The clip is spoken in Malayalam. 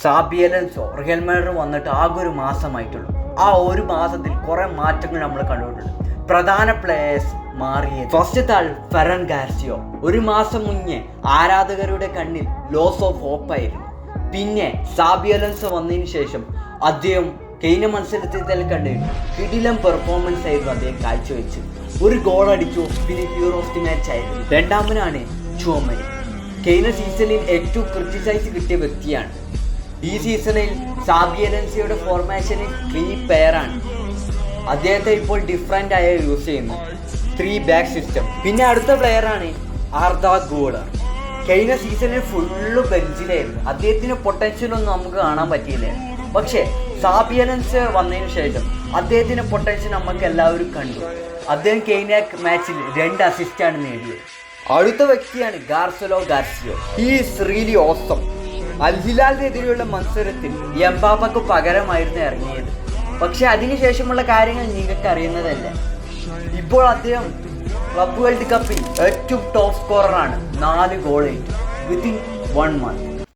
സാബി അലോൻസോ റിയൽ മാഡ്രിഡ് വന്നിട്ട് ആകെ ഒരു മാസമായിട്ടുള്ളൂ. ആ ഒരു മാസത്തിൽ കുറെ മാറ്റങ്ങൾ നമ്മൾ കണ്ടുകൊണ്ടിട്ടുണ്ട്. പ്രധാന പ്ലേയേഴ്സ് മാറിയത്. ഫസ്റ്റത്തെ ആൾ ഫെറൻ ഗാർസിയോ. ഒരു മാസം മുന്നേ ആരാധകരുടെ കണ്ണിൽ ലോസ് ഓഫ് ഹോപ്പ് ആയിരുന്നു. പിന്നെ സാബി അലോൻസോ വന്നതിന് ശേഷം അദ്ദേഹം കഴിഞ്ഞ മത്സരത്തിൽ കണ്ടിരുന്നു കിടിലം പെർഫോമൻസ് ആയിരുന്നു അദ്ദേഹം കാഴ്ചവെച്ച്. ഒരു ഗോൾ അടിച്ചു, പിന്നെ ഹീറോ ഓഫ് ദി മാച്ച് ആയിരുന്നു. രണ്ടാമനാണ് ചുവമനി. കഴിഞ്ഞ സീസണിൽ ഏറ്റവും ക്രിറ്റിസൈസ് കിട്ടിയ വ്യക്തിയാണ്. ഈ സീസണിൽ സാബി അലോൻസോയുടെ ഫോർമേഷനിൽ 3 പെയറാണ്. അദ്ദേഹത്തെ ഇപ്പോൾ ഡിഫറെൻ്റ് ആയ യൂസ് ചെയ്യുന്നു, 3 ബാക്ക് സിസ്റ്റം. പിന്നെ അടുത്ത പ്ലെയറാണ് ആർദാ ഗൂളർ. കഴിഞ്ഞ സീസണിൽ ഫുള്ള് ബെഞ്ചിലായിരുന്നു. അദ്ദേഹത്തിന് പൊട്ടൻഷ്യലൊന്നും നമുക്ക് കാണാൻ പറ്റിയില്ല. പക്ഷേ സാബി അലോൻസോ വന്നതിന് ശേഷം അദ്ദേഹത്തിൻ്റെ പൊട്ടൻഷ്യൽ നമുക്ക് എല്ലാവരും കണ്ടു. അദ്ദേഹം കഴിഞ്ഞ മാച്ചിൽ 2 അസിസ്റ്റാണ് നേടിയത്. അടുത്ത വ്യക്തിയാണ് ഗാർസലോ ഗാർസിയോ. Is really awesome. അൽ ഹിലാലിനെതിരെയുള്ള മത്സരത്തിൽ എംബാപ്പക്ക് പകരമായിരുന്നു ഇറങ്ങിയത്. പക്ഷെ അതിനുശേഷമുള്ള കാര്യങ്ങൾ നിങ്ങൾക്ക് അറിയുന്നതല്ല. ഇപ്പോൾ അദ്ദേഹം ക്ലബ് വേൾഡ് കപ്പിൽ ഏറ്റവും ടോപ്പ് സ്കോററാണ്. 4 goal within 1 month.